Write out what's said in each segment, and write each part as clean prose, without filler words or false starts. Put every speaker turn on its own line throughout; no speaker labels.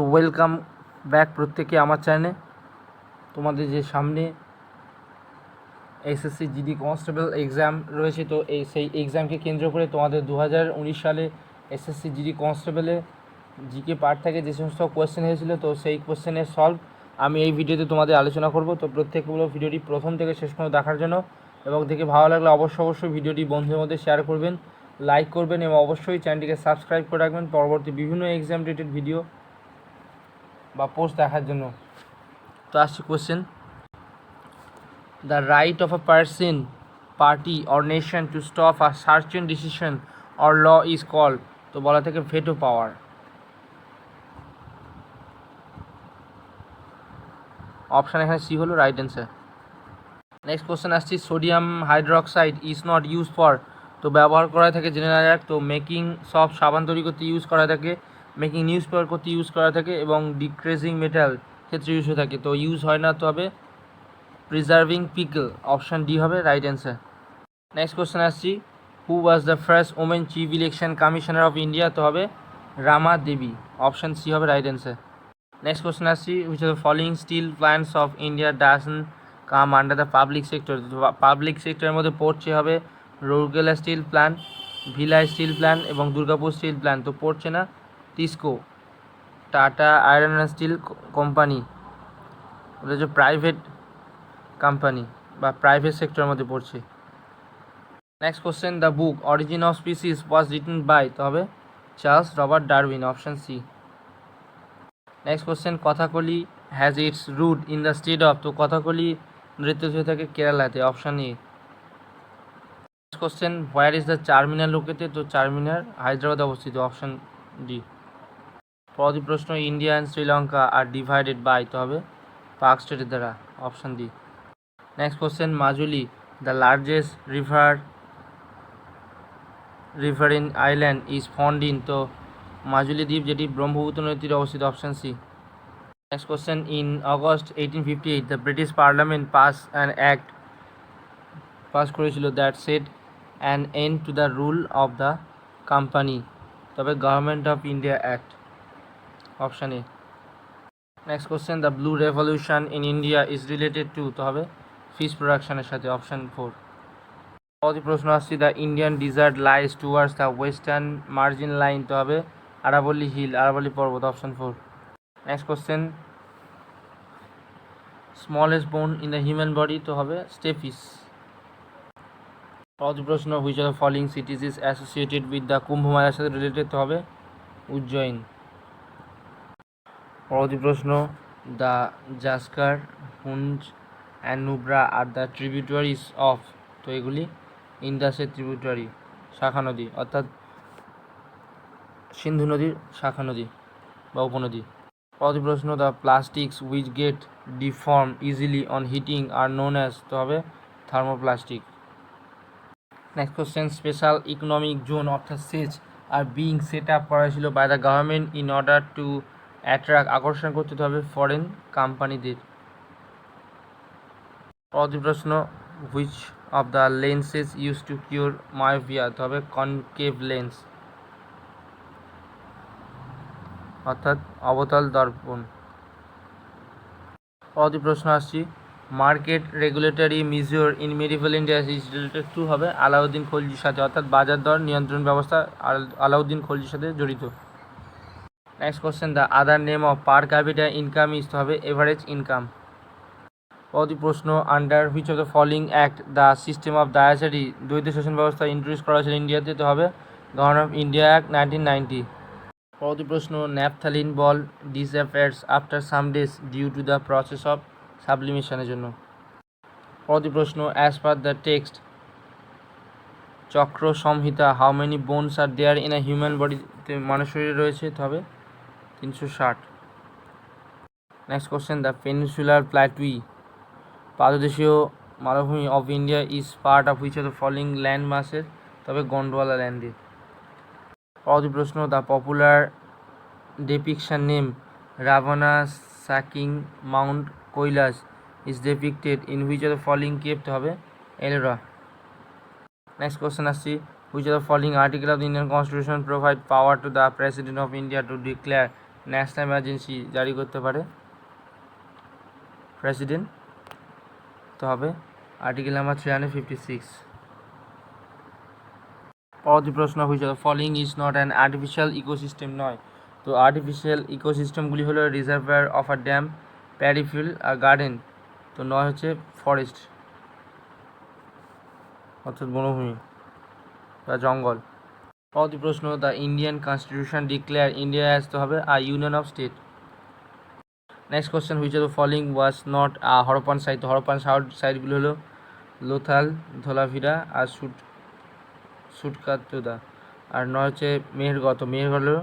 Welcome back প্রত্যেকে আমার চ্যানেলে। তোমাদের যে সামনে এসএসসি জিডি কনস্টেবল এক্সাম রয়েছে, তো সেই এক্সামকে কেন্দ্র করে তোমাদের 2019 সালে এসএসসি জিডি কনস্টেবলে জিকে পার্ট থেকে যে সমস্ত কোয়েশ্চেন হয়েছিল, তো সেই কোয়েশ্চেনের সলভ আমি এই ভিডিওতে তোমাদের আলোচনা করব। তো প্রত্যেকগুলো ভিডিওটি প্রথম থেকে শেষ পর্যন্ত দেখার জন্য, এবং দেখে ভালো লাগলে অবশ্যই ভিডিওটি বন্ধুদের মধ্যে শেয়ার করবেন, লাইক করবেন এবং অবশ্যই চ্যানেলটিকে সাবস্ক্রাইব করে রাখবেন পরবর্তী বিভিন্ন এক্সাম রিলেটেড ভিডিও বা পোস্ট দেখার জন্য। তো আসছি question. The right of a person, party or nation to stop a certain decision or law is called, তো বলা থেকে ভেটো পাওয়ার। অপশান এখানে সি হলো রাইট অ্যান্সার। নেক্সট কোয়েশ্চেন আসছি, sodium hydroxide is not use for, তো ব্যবহার করা থাকে জেনে নেওয়া যাক। তো মেকিং সব সাবান তৈরি করতে ইউজ করা থাকে, মেকিং নিউজ পেপার করতে ইউজ করা থাকে এবং ডিক্রেজিং মেটাল ক্ষেত্রে ইউজ হয়ে থাকে। তো ইউজ হয় না, তো হবে প্রিজার্ভিং পিকল, অপশান ডি হবে রাইট অ্যান্সার। নেক্সট কোয়েশ্চেন আসছি, who was the first women chief election commissioner of India, তো হবে রামা দেবী, অপশান সি হবে রাইট অ্যান্সার। নেক্সট কোয়েশ্চেন আসছি, which of the following steel plants of India doesn't come under the public sector, public সেক্টরের মধ্যে পড়ছে হবে Rourkela steel plant, Bhilai steel plant এবং Durgapur steel plant. তো পড়ছে না TISCO, tata iron and steel company, ওটা হচ্ছে প্রাইভেট কোম্পানি বা প্রাইভেট সেক্টরের মধ্যে পড়ছে। Next question, the book origin of species was written by, তো হবে Charles Robert Darwin, option C. Next question, Kathakali has its root in the state of, তো কথাকলি নৃত্য হয়ে থাকে কেরালাতে, option A. Next question, where is the Charminar located, তো চারমিনার হায়দ্রাবাদে অবস্থিত, অপশান ডি। পরবর্তী প্রশ্ন, India and Sri Lanka are divided by, তো হবে পাক স্টেটের দ্বারা, option D. Next question, Majuli the largest river in island is found in, তো মাজুলি দ্বীপ যেটি ব্রহ্মপুত্র নদীর তীরে অবস্থিত, option C. Next question, in August 1858 the British parliament pass করেছিল that set an end to the rule of the company, তবে government of India act, option A. Next question, the blue revolution in India is related to, তো হবে fish প্রোডাকশনের সাথে, option 4। পরবর্তী প্রশ্ন আসছি, the Indian dessert lies towards the western margin line, তো হবে আরাবল্লী হিল, আরাবল্লী পর্বত, অপশান 4। নেক্সট কোশ্চেন, স্মলেস্ট বোন ইন দ্য হিউম্যান বডি, তো হবে স্টেপিস। পরবর্তী প্রশ্ন, which of the following সিটিজ is associated with the কুম্ভ মেলার সাথে রিলেটেড, তো হবে উজ্জয়ন। পরবর্তী প্রশ্ন, the Zanskar, হুঞ্জ and Nubra are the tributaries of, তো এগুলি ইন্দাসের ট্রিবিউটারি, শাখা নদী, অর্থাৎ সিন্ধু নদীর শাখা নদী বা উপনদী। পরবর্তী প্রশ্ন, the plastics which get deform easily on heating are known as, তো হবে thermoplastic. Next question, special economic zone অর্থাৎ SEZ are being set up করা হয়েছিল by the government in order to attract, আকর্ষণ করতে হবে ফরেন কোম্পানিদের। পরবর্তী প্রশ্ন, which of the lenses use to cure myopia, তো হবে কনকেভ লেন্স, অর্থাৎ অবতল দর্পণ। পরবর্তী প্রশ্ন আসছি, market regulatory major in medieval India is related two, হবে আলাউদ্দিন খলজির সাথে, অর্থাৎ বাজার দর নিয়ন্ত্রণ ব্যবস্থা আলাউদ্দিন খলজির সাথে জড়িত। Next question, the other name of per capita income is, তো হবে এভারেজ ইনকাম। পরবর্তী প্রশ্ন, under which of the following act the system of ডায়াচারি, দ্বৈত শাসন ব্যবস্থা ইন্ট্রোডিউস করা হয়েছিল ইন্ডিয়াতে, তো হবে গভর্নমেন্ট অফ ইন্ডিয়া অ্যাক্ট 1990। পরবর্তী প্রশ্ন, naphthalene ball disappears after some days due to the process of সাবলিমেশনের জন্য। পরবর্তী প্রশ্ন, অ্যাজ পার দ্য টেক্সট চক্র Samhita how many bones are there in a human বডিতে, মানুষ শরীরে রয়েছে, তো হবে 360। Next question, the peninsular plateau পাদদেশীয় মালভূমি of India is part of which of the following land মাসের, তবে গন্ডওয়ালা ল্যান্ডের। পরবর্তী প্রশ্ন, the popular depiction name Ravana shaking Mount Kailash is depicted in which of the following cave, তো হবে এলোরা। নেক্সট কোশ্চেন আসছি, which of the following article of the Indian constitution provide power to the president of India two declare national emergency জারি করতে পারে president, তো হবে article number 356। পরবর্তী প্রশ্ন হয়েছিল following is not an artificial ecosystem নয়, তো আর্টিফিশিয়াল ইকোসিস্টেমগুলি হলো reservoir of a dam, paddy field আর গার্ডেন, তো নয় হচ্ছে ফরেস্ট অর্থাৎ বনভূমি বা জঙ্গল। পরবর্তী প্রশ্ন the Indian constitution declare India as, তো হবে a union of state. Next question which of the following was not a Harappan site, তো হরপ্পান সাইটগুলো হলো লোথাল, ধোলাভিরা আর সুটকাতুদা। আর নয় হচ্ছে মেহেরগড়, তো মেহেরগড় হলো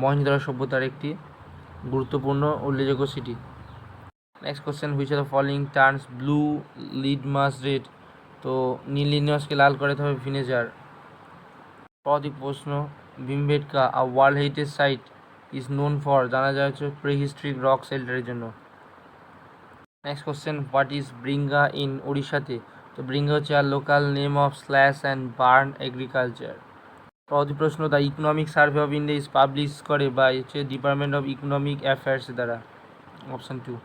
মহেঞ্জোদারো সভ্যতার একটি গুরুত্বপূর্ণ উল্লেখযোগ্য city. Next question which of the following turns blue litmus red, তো নীল লিটমাসকে লাল করে হবে ভিনেগার। পরবর্তী প্রশ্ন Bhimbetka a world heritage site is known for, জানা যায় হচ্ছে প্রিহিস্ট্রিক রক শেল্টারের জন্য। Next question what is Bringa in উড়িষ্যাতে, তো ব্রিঙ্গা হচ্ছে আর local name of slash and burn agriculture. পরবর্তী প্রশ্ন the economic survey of India is publish করে বা হচ্ছে ডিপার্টমেন্ট অফ ইকোনমিক অ্যাফেয়ার্স দ্বারা, option 2।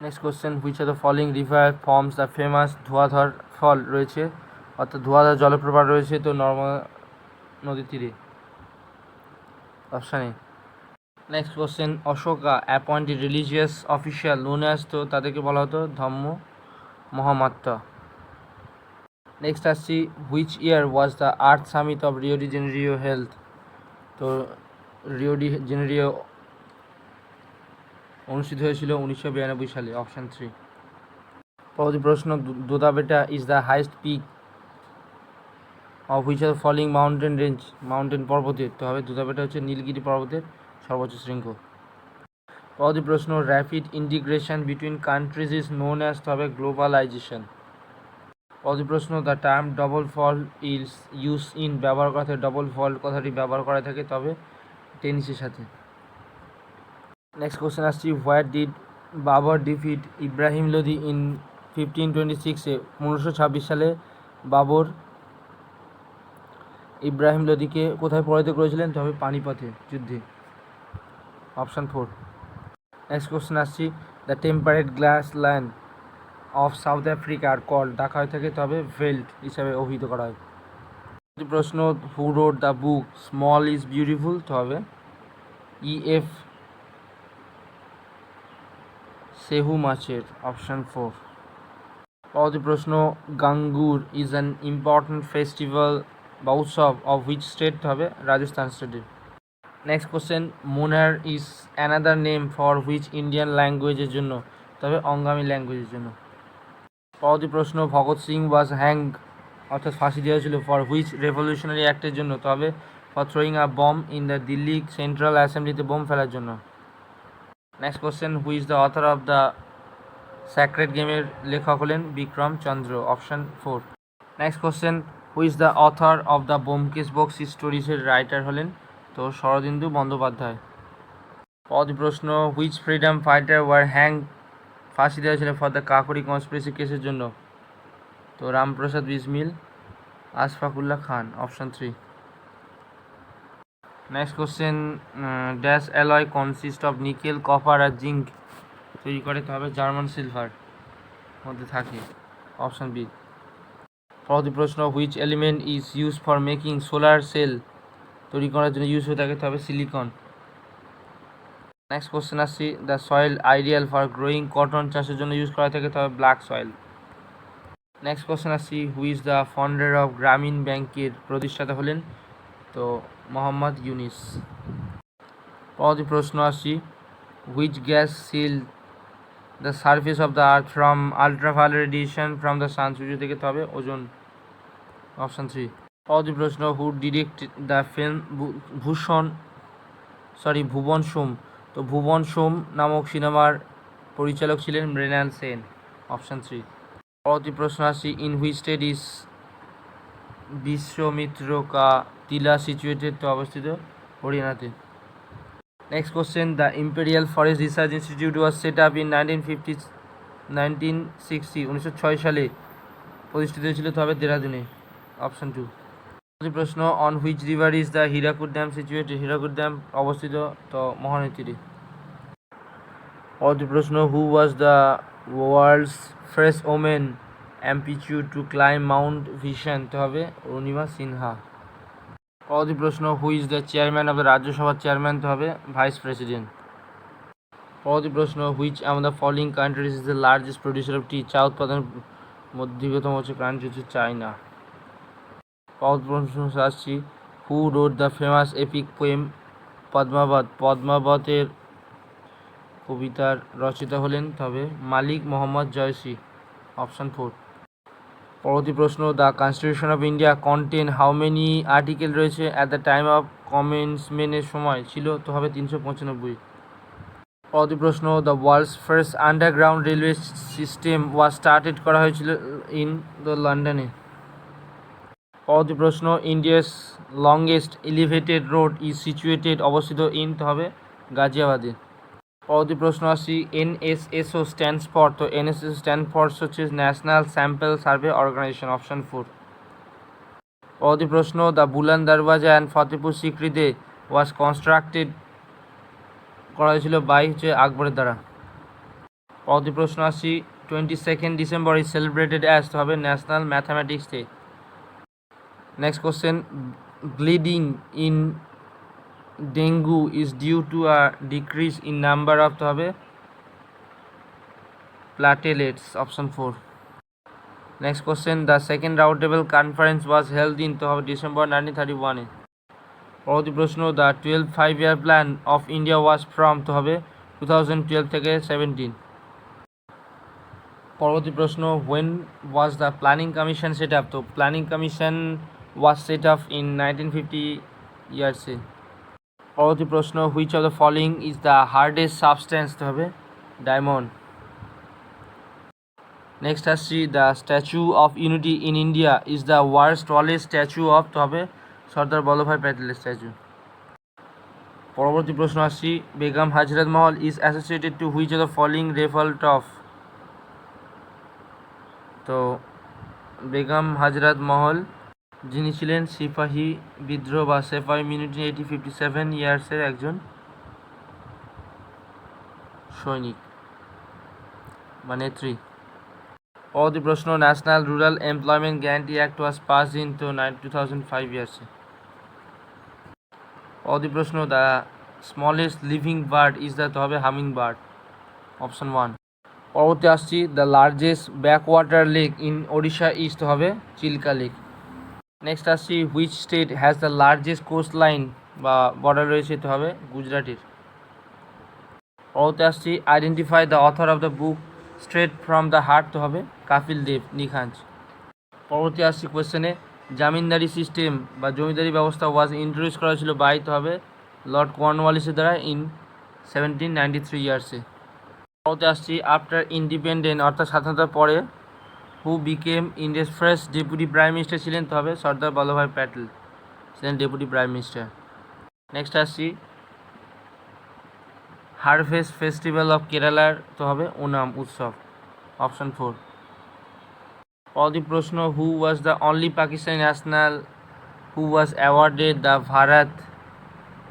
Next question which of the following river forms the famous Dhuandhar fall রয়েছে, অর্থাৎ ধোঁয়াধর জলপ্রপাত রয়েছে তো নর্মদা নদীর তীরে, option A. Next question Ashoka appointed religious official known as, তো তাদেরকে বলা হতো ধম্ম মহামাত্মা। নেক্সট আসছি which year was the earth summit of Rio de Janeiro held, তো রিও ডি জেনেরিও অনুষ্ঠিত হয়েছিল 1992 সালে, অপশান 3। পরবর্তী প্রশ্ন Doddabetta is the highest peak of which of following mountain range, mountain পর্বতের, তো হবে দোদাবেটা হচ্ছে নীলগিরি পর্বতের সর্বোচ্চ শৃঙ্গ। পরবর্তী প্রশ্ন rapid integration between countries is known as, তো হবে গ্লোবালাইজেশন। পরবর্তী প্রশ্ন the term double fault is use in, ব্যবহার করা থাকে ডবল ফল কথাটি ব্যবহার করা থাকে তবে টেনিসের সাথে। নেক্সট কোশ্চেন আসছি what did Babur defeat Ibrahim Lodi in 1526, 1526 সালে বাবর ইব্রাহিম লোদিকে কোথায় পরাজিত করেছিলেন, তবে পানিপথে যুদ্ধে, অপশান 4। নেক্সট কোশ্চেন আসছি the temperate grass land of South Africa are call, ডাকা হয়ে থাকে তবে ভেল্ট হিসাবে অভিহিত করা হয়। প্রশ্ন who wrote the book small is beautiful, তো হবে EF সেহু মাছের, অপশান 4। পরবর্তী প্রশ্ন Gangaur is an important festival বা উৎসব অফ হুইচ স্টেট, হবে রাজস্থান স্টেটের। Next question Monar is another name for which Indian ল্যাঙ্গুয়েজের জন্য, তবে অঙ্গামী ল্যাঙ্গুয়েজের জন্য। পরবর্তী প্রশ্ন ভগৎ সিং ওয়াজ হ্যাংড, অর্থাৎ ফাঁসি দেওয়া হয়েছিল ফর হুইচ রেভলিউশনারি অ্যাক্টের জন্য, তবে for throwing a bomb in the Delhi central অ্যাসেম্বলিতে বোম ফেলার জন্য। Next question who is the author of the sacred গেমের লেখক হলেন Vikram Chandra, option 4। Next question who is the author of the Byomkesh Bakshi স্টোরিজের রাইটার হলেন তো শরদিন্দু বন্দ্যোপাধ্যায়। পরবর্তী প্রশ্ন হুইচ ফ্রিডম ফাইটার ওয়ার হ্যাং, ফাঁসি দেওয়া ছিল ফর দ্য কাকরি কনস্পিরেসি কেসের জন্য, তো Ramprasad Bismil, Ashfaqullah Khan, option 3। Next question dash alloy consist of nickel copper আর জিঙ্ক, তৈরি করে তো হবে জার্মান সিলভার মধ্যে থাকে, অপশান বি। পরবর্তী প্রশ্ন which element is use for making solar cell, তৈরি করার জন্য ইউজ হয়ে থাকে তবে সিলিকন। নেক্সট কোশ্চেন আসছি the soil ideal for growing cotton, চাষের জন্য ইউজ করা থাকে তবে ব্ল্যাক সয়েল। নেক্সট কোশ্চেন আসছি হু ইজ দ্য ফাউন্ডার অফ গ্রামীণ ব্যাংকের প্রতিষ্ঠাতা হলেন তো মোহাম্মদ ইউনিস। পরবর্তী প্রশ্ন আসছি which gas seal the surface of the earth from ultraviolet radiation from the sun, সূর্য থেকে তো হবে ওজন, অপশান 3। পরবর্তী প্রশ্ন who direct the film Bhuvan Shome, তো ভুবন সোম নামক সিনেমার পরিচালক ছিলেন মৃণাল সেন, অপশান 3। পরবর্তী প্রশ্ন আসছি ইন হুইচ স্টেট ইজ বিশ্বমিত্রকা টিলা সিচুয়েটেড, তো অবস্থিত হরিয়ানাতে। Next question the imperial forest research institute was set up in 1960, 1906 সালে প্রতিষ্ঠিত হয়েছিল তো হবে দেরাদুনে, অপশান 2। প্রশ্ন on which river is the Hirakud dam situated? Hirakud dam অবস্থিত তো মহানদী তীরে। প্রশ্ন who was the world's first women amputee to climb mount vision? তো হবে অরুণিমা সিনহা। প্রশ্ন who is the chairman of the রাজ্যসভার চেয়ারম্যান? তো হবে ভাইস প্রেসিডেন্ট। প্রশ্ন which among the following countries is the largest producer of tea? চা উৎপাদন মধ্যগতম হচ্ছে কান্ট্রি হচ্ছে চায়না। প্রশ্ন আসছি who wrote the famous epic poem Padmavat? পদ্মাবতের কবিতার রচয়িতা হলেন তবে মালিক মোহাম্মদ জয়সী, অপশান 4। পরবর্তী প্রশ্ন the constitution of India contain how many article রয়েছে অ্যাট দ্য টাইম অফ কমেন্সমেন্টের সময় ছিল? তো হবে 395। পরবর্তী প্রশ্ন the world's first underground railway system was started করা হয়েছিল ইন দ্য লন্ডনে। পরবর্তী প্রশ্ন India's longest elevated road is situated অবস্থিত ইন? তো হবে গাজিয়াবাদে। পরবর্তী প্রশ্ন আসছি এনএসএসও স্ট্যান্ডস ফর? তো এনএসএস স্ট্যান্ড ফর হচ্ছে national sample survey organisation, option 4। পরবর্তী প্রশ্ন the বুলান Darwaza and Fatehpur সিক্রিতে was constructed করা হয়েছিল বাই হচ্ছে আকবরের দ্বারা। পরবর্তী প্রশ্ন আসছি 22 ডিসেম্বর ইজ সেলিব্রেটেড অ্যাজ? তো হবে national mathematics day. Next question bleeding in dengue is due to a decrease in number of? তো হবে platelets, option 4। Next question the second round table conference was held in? তো হবে December 1931-এ। পরবর্তী প্রশ্ন the 12th five year plan of India was from? তো হবে 2012 থেকে 17। পরবর্তী প্রশ্ন when was the planning commission set up? তো planning commission was set up in 1950 ইয়ার্সে। পরবর্তী প্রশ্ন which of the following is the hardest substance? তো হবে ডায়মন্ড। নেক্সট আসছি the statue of unity in India is the world's tallest statue of? তো হবে সর্দার বল্লভভাই প্যাটেলের স্ট্যাচু। পরবর্তী প্রশ্ন আসছি Begum Hazrat Mahal is associated to which of the following revolt of? তো বেগম হাজরত মহল যিনি ছিলেন সিপাহী বিদ্রোহ বা সেপাহী মিলিটারি 1857 ইয়ার্সের একজন সৈনিক বা নেত্রী। পরবর্তী প্রশ্ন national rural employment guarantee act was pass in? তো 2005 ইয়ার্সে। পরবর্তী প্রশ্ন the smallest living bird is the? তো হবে হামিং বার্ড, অপশান 1। পরবর্তী আসছি the largest backwater lake in Odisha is? তো হবে চিল্কা লেক। নেক্সট আসছি which state has the largest coastline বা বর্ডার রয়েছে? তো হবে গুজরাটের। পরবর্তী আসছি identify the author of the book straight from the heart? তো হবে কাপিল দেব নিখাঞ্জ। পরবর্তী আসছি কোয়েশ্চেনে জামিনদারি সিস্টেম বা জমিদারি ব্যবস্থা ওয়াজ ইন্ট্রোডিউস করা হয়েছিল বাই? তো হবে লর্ড কর্নওয়ালিসের দ্বারা ইন 1793 ইয়ার্সে। পরবর্তী আসছি আফটার ইন্ডিপেন্ডেন্ট অর্থাৎ স্বাধীনতার পরে who became India's first deputy prime minister ছিলেন? তো হবে সর্দার বল্লভভাই প্যাটেল ছিলেন ডেপুটি প্রাইম মিনিস্টার। নেক্সট আসছি হারভেস্ট ফেস্টিভ্যাল অফ কেরালার? তো হবে ওনাম উৎসব, অপশান 4। পরবর্তী প্রশ্ন who was the only Pakistani national who was awarded the Bharat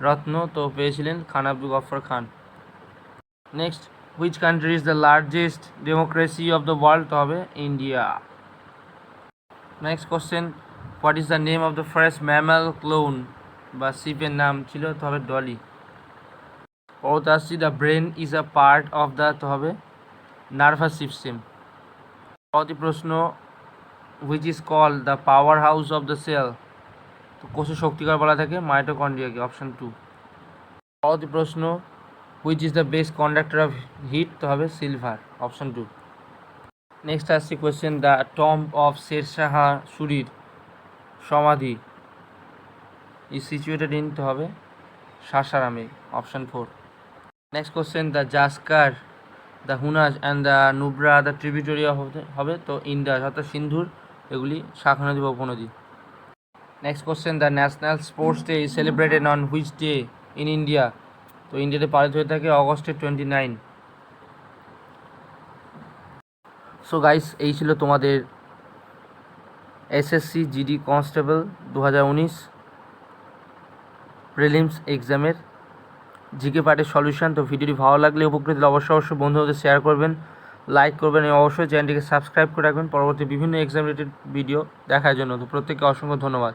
Ratna? তো পেয়েছিলেন Khan Abdul Ghaffar Khan. Next which country is the largest democracy of the world? তো হবে India. Next question what is the name of the first mammal clone বা শিপের নাম ছিল? তো হবে ডলি। পরবর্তী আসছি the brain is a part of the? তো হবে নার্ভাস সিস্টেম। পরবর্তী প্রশ্ন which is call the powerhouse of the cell? তো কোষে শক্তিকর বলা থাকে মাইটোকন্ড্রিয়াকে, অপশান 2। পরবর্তী প্রশ্ন which is the best conductor of heat? তো হবে সিলভার, অপশান 2। নেক্সট আসছি question the tomb of Sher Shah সুরির সমাধি ইজ সিচুয়েটেড ইন? তো হবে সাসারামে, option 4। Next question the Zanskar the Hunza and the Nubra the tributary হবে? তো ইন্ডাস অর্থাৎ সিন্ধুর এগুলি শাখা নদী বা উপনদী। Next question the national sports day is celebrated on which day in India? তো ইন্ডিয়াতে পালিত হয়ে থাকে অগস্টের 29। সো গাইস এই ছিল তোমাদের এসএসসি জিডি কনস্টেবল 2019 প্রিলিমস এক্সামের জিকে পার্টের সলিউশন। তো ভিডিওটি ভালো লাগলে উপকৃত হলে অবশ্যই বন্ধুদের শেয়ার করবেন, লাইক করবেন এবং অবশ্যই চ্যানেলটিকে সাবস্ক্রাইব করে রাখবেন পরবর্তী বিভিন্ন এক্সাম রিলেটেড ভিডিও দেখার জন্য। তো প্রত্যেককে অসংখ্য ধন্যবাদ।